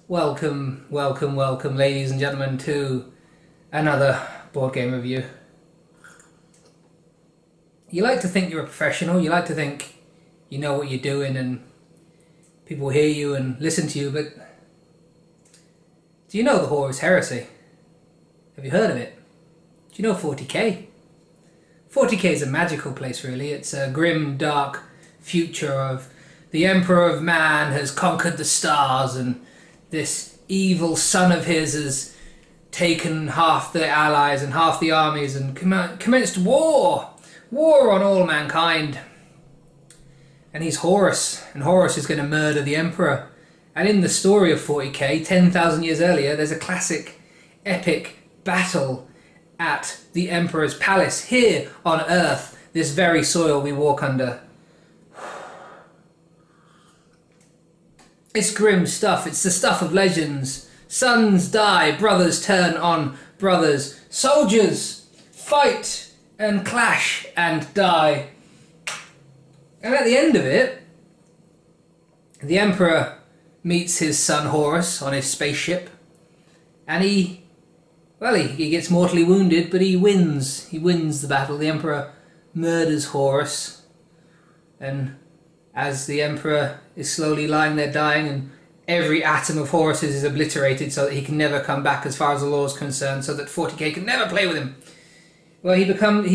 Welcome, ladies and gentlemen, to another board game review. You like to think you're a professional, you like to think you know what you're doing and people hear you and listen to you, but do you know the Horus Heresy? Have you heard of it? Do you know 40k? 40k is a magical place, really. It's a grim, dark future of the Emperor of Man has conquered the stars, and this evil son of his has taken half the allies and half the armies and commenced war on all mankind. And he's Horus, and Horus is going to murder the Emperor. And in the story of 40k, 10,000 years earlier, there's a classic epic battle at the Emperor's palace here on Earth, this very soil we walk under. It's grim stuff, it's the stuff of legends. Sons die, brothers turn on brothers. Soldiers fight and clash and die. And at the end of it, the Emperor meets his son Horus on his spaceship, and he gets mortally wounded, but he wins. He wins the battle. The Emperor murders Horus, and as the Emperor is slowly lying there dying, and every atom of Horus is obliterated so that he can never come back as far as the law is concerned, so that 40k can never play with him. Well, he becomes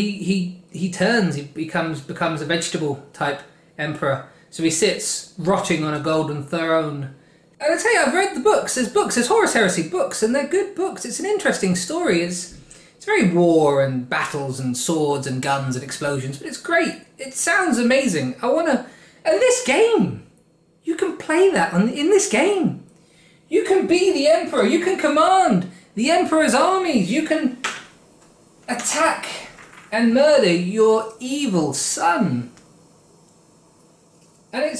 a vegetable type Emperor. So he sits rotting on a golden throne. And I tell you, I've read the books. There's Horus Heresy books, and they're good books. It's an interesting story. It's very war and battles and swords and guns and explosions, but it's great. It sounds amazing. And this game, you can play that in this game. You can be the Emperor. You can command the Emperor's armies. You can attack and murder your evil son. And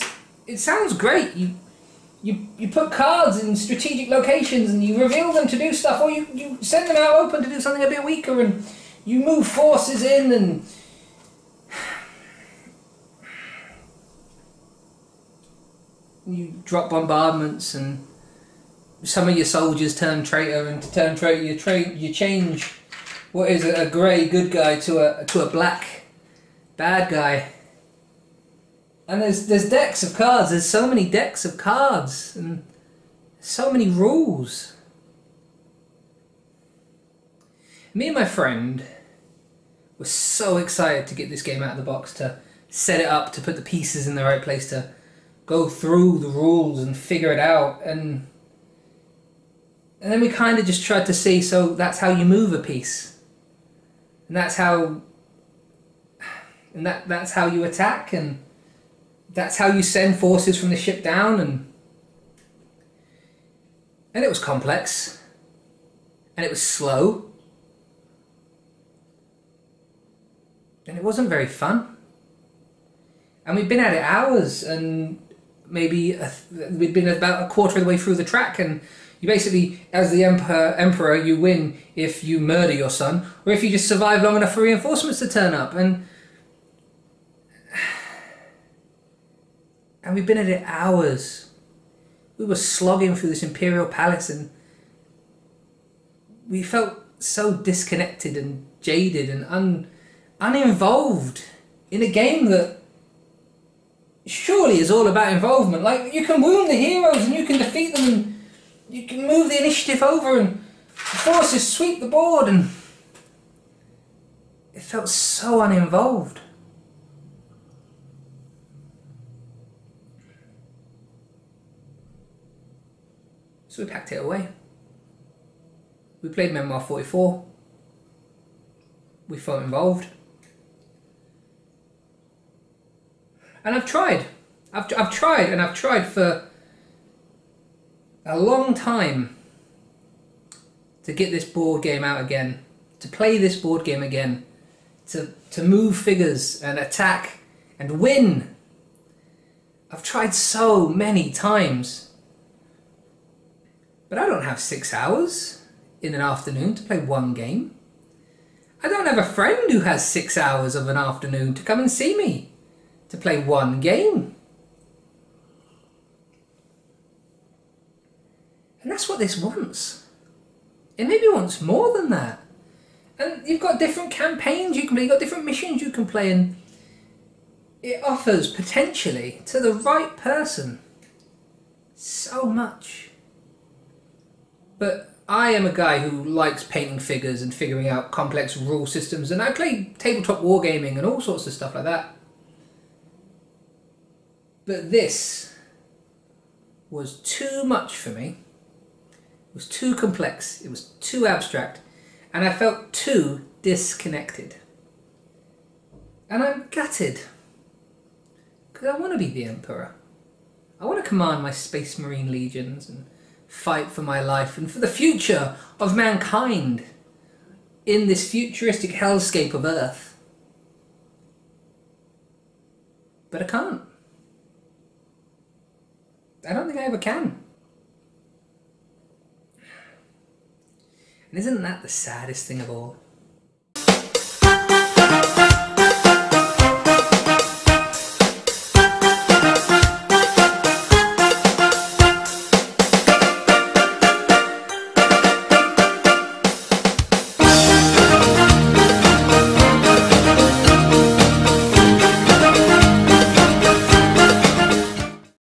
it sounds great. You put cards in strategic locations and you reveal them to do stuff, or you send them out open to do something a bit weaker, and you move forces in, and you drop bombardments, and some of your soldiers turn traitor, and to turn traitor you change what is a grey good guy to a black bad guy. And there's decks of cards. There's so many decks of cards and so many rules. Me and my friend were so excited to get this game out of the box, to set it up, to put the pieces in the right place, to go through the rules and figure it out. And then we kind of just tried to see, so that's how you move a piece. And that's how you attack, and that's how you send forces from the ship down, and it was complex, and it was slow, and it wasn't very fun. And we'd been at it hours, and maybe we'd been about a quarter of the way through the track, and you basically, as the Emperor, you win if you murder your son, or if you just survive long enough for reinforcements to turn up. And we've been at it hours. We were slogging through this Imperial Palace, and we felt so disconnected and jaded and uninvolved in a game that surely is all about involvement. Like, you can wound the heroes and you can defeat them, and you can move the initiative over, and the forces sweep the board, and it felt so uninvolved. So we packed it away. We played Memoir 44. We felt involved. And I've tried. I've tried for a long time to get this board game out again, to play this board game again, to move figures and attack and win. I've tried so many times. But I don't have 6 hours in an afternoon to play one game. I don't have a friend who has 6 hours of an afternoon to come and see me to play one game. And that's what this wants. It maybe wants more than that. And you've got different campaigns you can play, you've got different missions you can play, and it offers, potentially, to the right person, so much. But I am a guy who likes painting figures and figuring out complex rule systems, and I play tabletop wargaming and all sorts of stuff like that. But this was too much for me. It was too complex, it was too abstract, and I felt too disconnected. And I'm gutted, because I want to be the Emperor. I want to command my Space Marine legions and fight for my life and for the future of mankind in this futuristic hellscape of Earth. But I can't. I don't think I ever can. And isn't that the saddest thing of all?